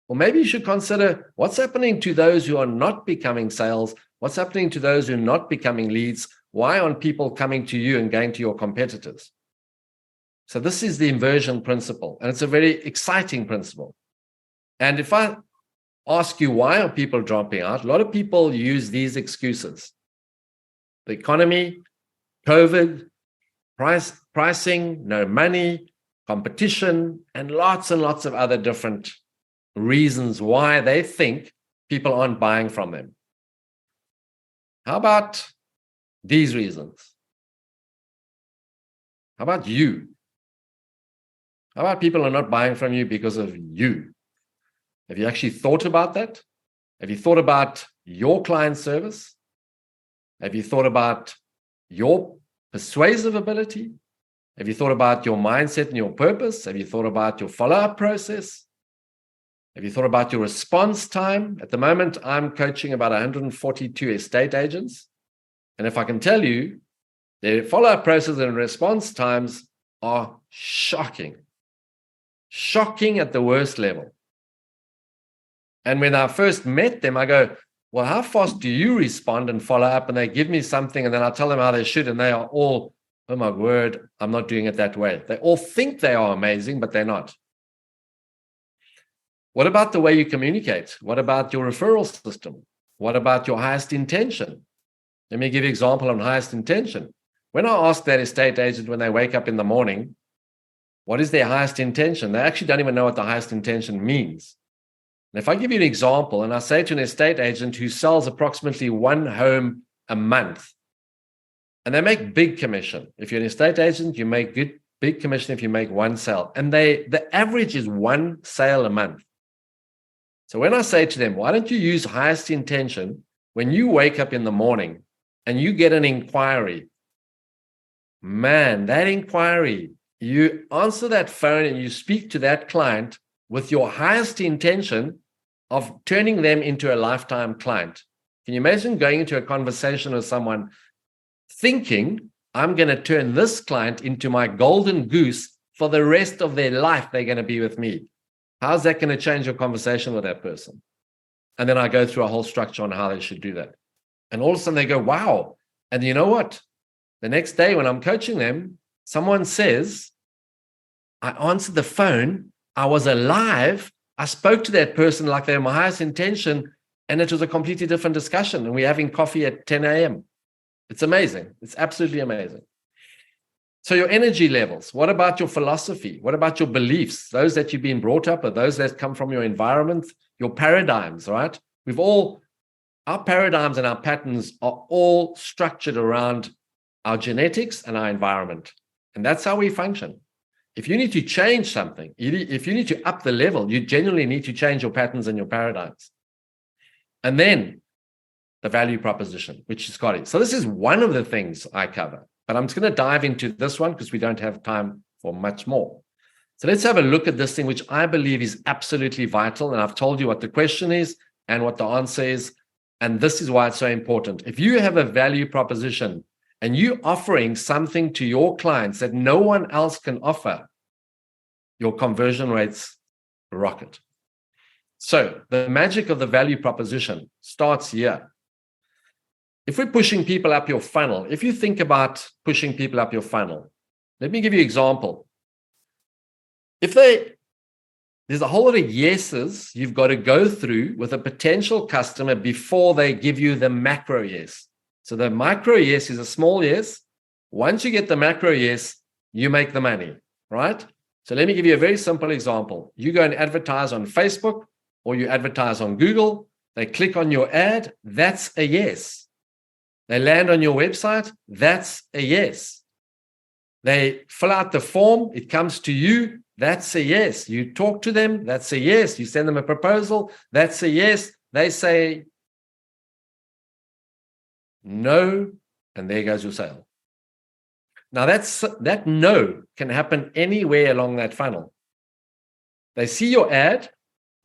S4: Well, maybe you should consider what's happening to those who are not becoming sales. What's happening to those who are not becoming leads? Why aren't people coming to you and going to your competitors? So this is the inversion principle, and it's a very exciting principle. And if I ask you, why are people dropping out? A lot of people use these excuses. The economy, COVID, pricing, no money, competition, and lots of other different reasons why they think people aren't buying from them. How about these reasons? How about you? How about people are not buying from you because of you? Have you actually thought about that? Have you thought about your client service? Have you thought about your persuasive ability? Have you thought about your mindset and your purpose? Have you thought about your follow-up process? Have you thought about your response time? At the moment, I'm coaching about 142 estate agents. And if I can tell you, their follow-up process and response times are shocking. Shocking at the worst level. And when I first met them, I go, well, how fast do you respond and follow up? And they give me something, and then I tell them how they should, and they are all, oh my word, I'm not doing it that way. They all think they are amazing, but they're not. What about the way you communicate? What about your referral system? What about your highest intention? Let me give you an example on highest intention. When I ask that estate agent when they wake up in the morning, what is their highest intention? They actually don't even know what the highest intention means. And if I give you an example and I say to an estate agent who sells approximately one home a month, and they make big commission. If you're an estate agent, you make big commission if you make one sale. And the average is one sale a month. So when I say to them, why don't you use highest intention when you wake up in the morning and you get an inquiry? Man, that inquiry, you answer that phone and you speak to that client with your highest intention of turning them into a lifetime client. Can you imagine going into a conversation with someone thinking, I'm going to turn this client into my golden goose for the rest of their life, they're going to be with me? How's that going to change your conversation with that person? And then I go through a whole structure on how they should do that. And all of a sudden they go, wow. And you know what? The next day when I'm coaching them, someone says, I answered the phone, I was alive, I spoke to that person like they were my highest intention, and it was a completely different discussion, and we're having coffee at 10 a.m. It's amazing. It's absolutely amazing. So your energy levels, what about your philosophy? What about your beliefs? Those that you've been brought up with, those that come from your environment, your paradigms, right? Our paradigms and our patterns are all structured around our genetics and our environment. And that's how we function. If you need to change something, if you need to up the level, you genuinely need to change your patterns and your paradigms. And then the value proposition, which is Scotty. So this is one of the things I cover, but I'm just going to dive into this one because we don't have time for much more. So let's have a look at this thing, which I believe is absolutely vital. And I've told you what the question is and what the answer is. And this is why it's so important. If you have a value proposition and you're offering something to your clients that no one else can offer, your conversion rates rocket. So the magic of the value proposition starts here. if we're pushing people up your funnel, if you think about pushing people up your funnel, let me give you an example. If there's a whole lot of yeses you've got to go through with a potential customer before they give you the macro yes. So the micro yes is a small yes. Once you get the macro yes, you make the money, right? So let me give you a very simple example. You go and advertise on Facebook or you advertise on Google. They click on your ad. That's a yes. They land on your website. That's a yes. They fill out the form. It comes to you. That's a yes. You talk to them. That's a yes. You send them a proposal. That's a yes. They say no, and there goes your sale. Now that no can happen anywhere along that funnel. They see your ad.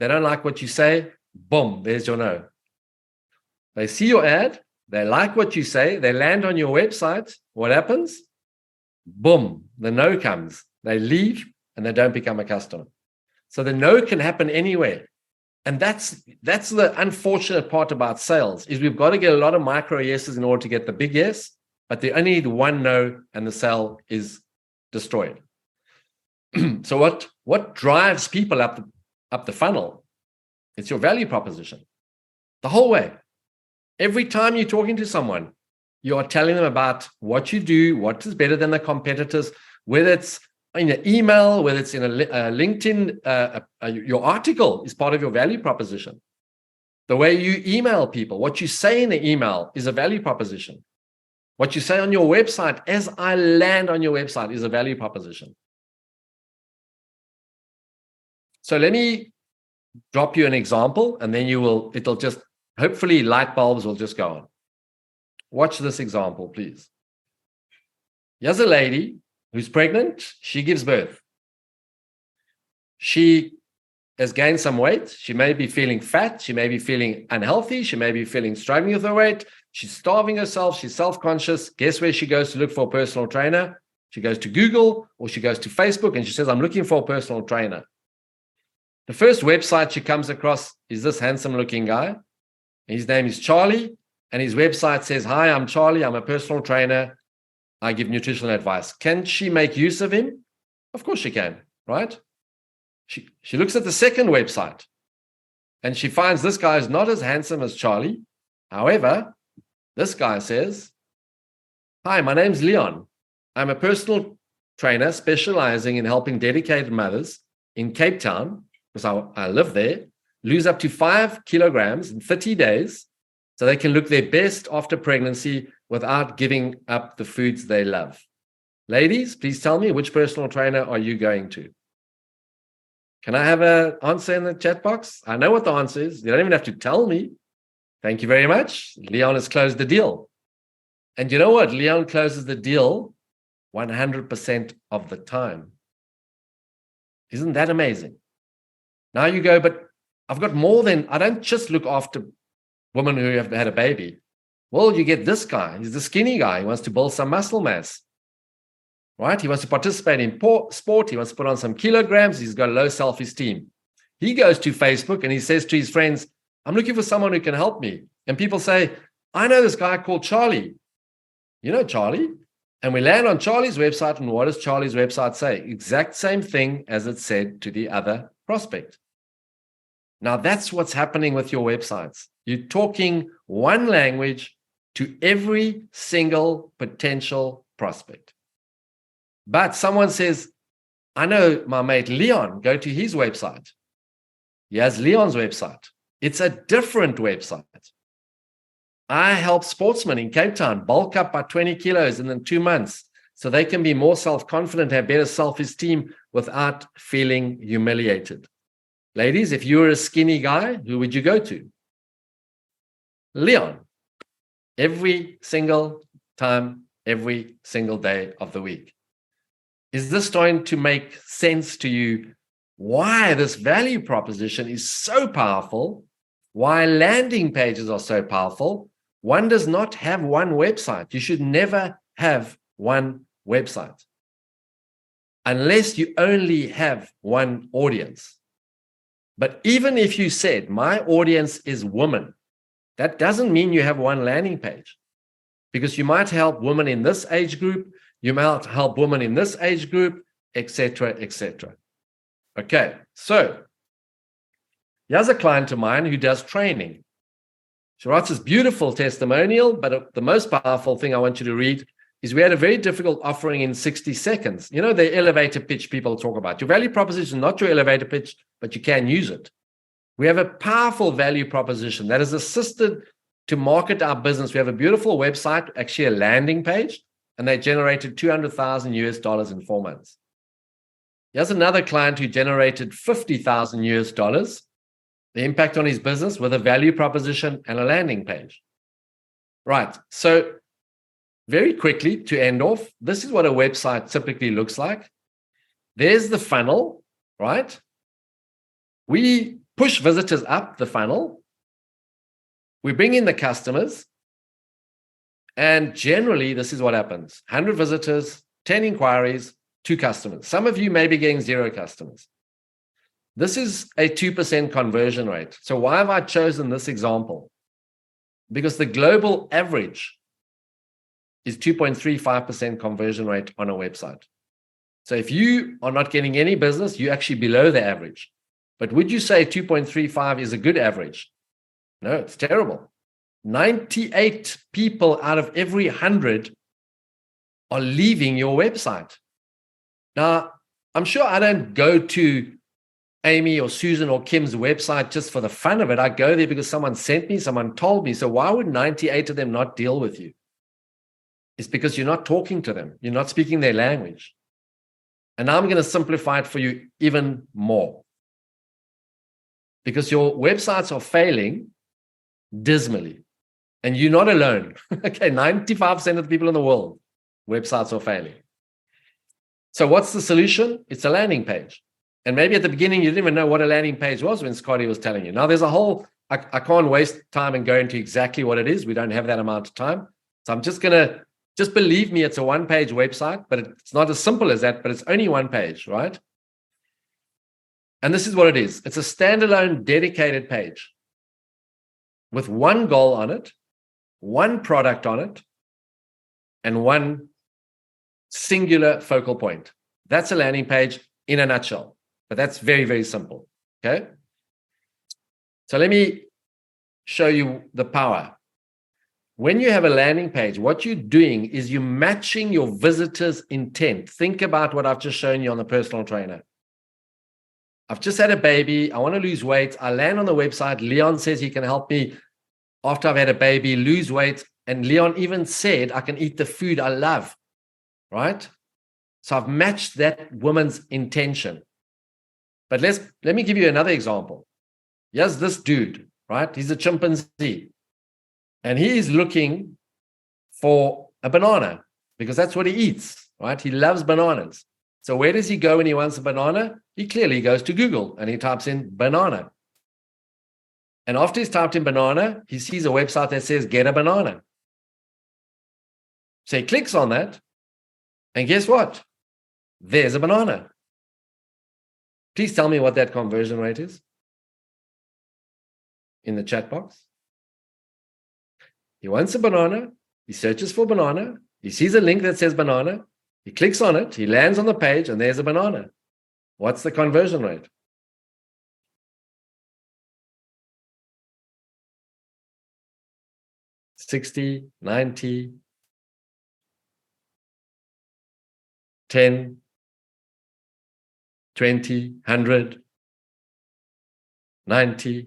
S4: They don't like what you say. Boom, there's your no. They see your ad. They like what you say. They land on your website. What happens? Boom, the no comes. They leave and they don't become a customer. So the no can happen anywhere. And that's the unfortunate part about sales is we've got to get a lot of micro yeses in order to get the big yes, but they only need one no and the sale is destroyed. So what drives people up the funnel? It's your value proposition. The whole way. Every time you're talking to someone, you are telling them about what you do, what is better than the competitors, whether it's in an email, whether it's in a LinkedIn, your article is part of your value proposition. The way you email people, what you say in the email is a value proposition. What you say on your website, as I land on your website, is a value proposition. So let me drop you an example, and then it'll just, hopefully light bulbs will just go on. Watch this example, please. Here's a lady who's pregnant. She gives birth. She has gained some weight. She may be feeling fat. She may be feeling unhealthy. She may be feeling struggling with her weight. She's starving herself. She's self-conscious. Guess where she goes to look for a personal trainer? She goes to Google or she goes to Facebook and she says, I'm looking for a personal trainer. The first website she comes across is this handsome looking guy. His name is Charlie. And his website says, hi, I'm Charlie. I'm a personal trainer. I give nutritional advice. Can she make use of him? Of course she can, right? She looks at the second website and she finds this guy is not as handsome as Charlie. However, this guy says, hi, my name's Leon. I'm a personal trainer specializing in helping dedicated mothers in Cape Town, because I live there, lose up to 5 kilograms in 30 days so they can look their best after pregnancy without giving up the foods they love. Ladies, please tell me, which personal trainer are you going to? Can I have an answer in the chat box? I know what the answer is. You don't even have to tell me. Thank you very much. Leon has closed the deal. And you know what? Leon closes the deal 100% of the time. Isn't that amazing? Now you go, but I've got more than, I don't just look after women who have had a baby. Well, you get this guy. He's the skinny guy. He wants to build some muscle mass. Right? He wants to participate in sport. He wants to put on some kilograms. He's got low self-esteem. He goes to Facebook and he says to his friends, I'm looking for someone who can help me. And people say, I know this guy called Charlie. You know Charlie? And we land on Charlie's website. And what does Charlie's website say? Exact same thing as it said to the other prospect. Now that's what's happening with your websites. You're talking one language to every single potential prospect. But someone says, I know my mate Leon, go to his website. He has Leon's website. It's a different website. I help sportsmen in Cape Town bulk up by 20 kilos in 2 months so they can be more self-confident, have better self-esteem without feeling humiliated. Ladies, if you were a skinny guy, who would you go to? Leon. Every single time, every single day of the week. Is this starting to make sense to you? Why this value proposition is so powerful? Why landing pages are so powerful? One does not have one website. You should never have one website unless you only have one audience. But even if you said, my audience is women, that doesn't mean you have one landing page. because you might help women in this age group, you might help women in this age group, etc., etc. Okay, so here's a client of mine who does training. She writes this beautiful testimonial, but the most powerful thing I want you to read is we had a very difficult offering in 60 seconds. You know, the elevator pitch people talk about. Your value proposition, not your elevator pitch, but you can use it. We have a powerful value proposition that has assisted to market our business. We have a beautiful website, actually a landing page, and they generated $200,000 in 4 months. Here's another client who generated $50,000, the impact on his business with a value proposition and a landing page. Right. So very quickly to end off, this is what a website typically looks like. There's the funnel, right? We push visitors up the funnel. We bring in the customers. And generally, this is what happens. 100 visitors, 10 inquiries, 2 customers. Some of you may be getting 0 customers. This is a 2% conversion rate. So why have I chosen this example? Because the global average is 2.35% conversion rate on a website. So if you are not getting any business, you're actually below the average. But would you say 2.35 is a good average? No, it's terrible. 98 people out of every 100 are leaving your website. Now, I'm sure I don't go to Amy or Susan or Kim's website just for the fun of it. I go there because someone sent me, someone told me. So why would 98 of them not deal with you? It's because you're not talking to them. You're not speaking their language. And now I'm going to simplify it for you even more. Because your websites are failing dismally. And you're not alone. Okay, 95% of the people in the world, websites are failing. So what's the solution? It's a landing page. And maybe at the beginning, you didn't even know what a landing page was when Scotty was telling you. Now there's a whole, I can't waste time and go into exactly what it is. We don't have that amount of time. So I'm just going to, just believe me, it's a one-page website, but it's not as simple as that, but it's only one page, right? And this is what it is. It's a standalone dedicated page with one goal on it, one product on it, and one singular focal point. That's a landing page in a nutshell, but that's very, very simple, okay? So let me show you the power. When you have a landing page, what you're doing is you're matching your visitor's intent. Think about what I've just shown you on the personal trainer. I've just had a baby. I want to lose weight. I land on the website. Leon says he can help me after I've had a baby lose weight. And Leon even said I can eat the food I love, right? So I've matched that woman's intention. But let me give you another example. Here's this dude, right? He's a chimpanzee. And he is looking for a banana because that's what he eats, right? He loves bananas. So where does he go when he wants a banana? He clearly goes to Google and he types in banana. And after he's typed in banana, he sees a website that says, get a banana. So he clicks on that. And guess what? There's a banana. Please tell me what that conversion rate is in the chat box. He wants a banana. He searches for banana. He sees a link that says banana. He clicks on it. He lands on the page and there's a banana. What's the conversion rate? $60, $90, $10, $20, $100, $90.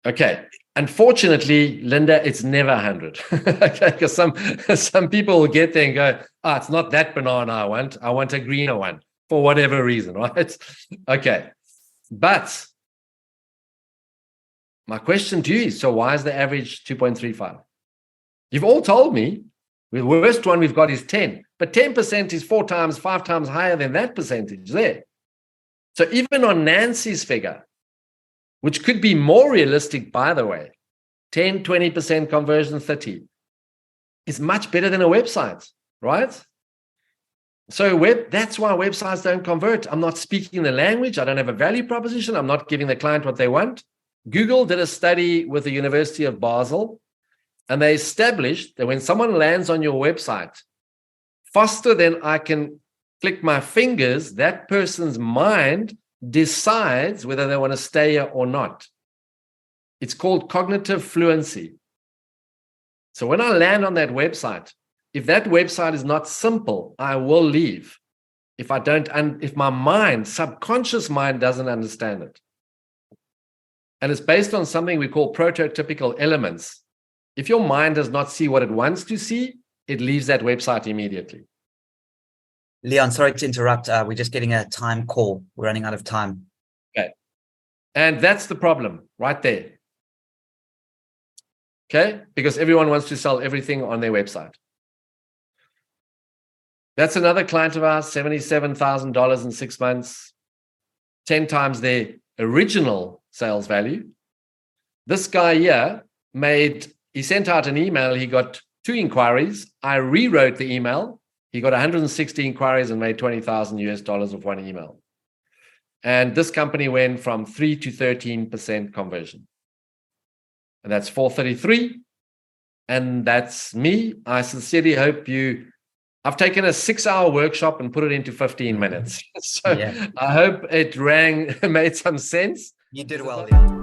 S4: Okay. Unfortunately, Linda, it's never 100. Okay, because some people will get there and go, it's not that banana I want a greener one for whatever reason, right? Okay. But my question to you is, so why is the average 2.35? You've all told me the worst one we've got is 10, but 10% is 4 times, 5 times higher than that percentage there. So even on Nancy's figure, which could be more realistic, by the way, 10, 20% conversion, 30, is much better than a website, right? So that's why websites don't convert. I'm not speaking the language. I don't have a value proposition. I'm not giving the client what they want. Google did a study with the University of Basel, and they established that when someone lands on your website, faster than I can click my fingers, that person's mind decides whether they want to stay here or not. It's called cognitive fluency. So when I land on that website, if that website is not simple, I will leave. If my mind, subconscious mind, doesn't understand it. And it's based on something we call prototypical elements. If your mind does not see what it wants to see, it leaves that website immediately.
S1: Leon, sorry to interrupt. We're just getting a time call. We're running out of time.
S4: Okay. And that's the problem right there. Okay? Because everyone wants to sell everything on their website. That's another client of ours, $77,000 in 6 months, 10 times their original sales value. This guy here he sent out an email. He got 2 inquiries. I rewrote the email. He got 160 inquiries and made $20,000 with 1 email. And this company went from 3 to 13% conversion. And that's 433. And that's me. I sincerely hope I've taken a 6-hour workshop and put it into 15 minutes. So yeah. I hope it made some sense.
S1: You did well, Leon.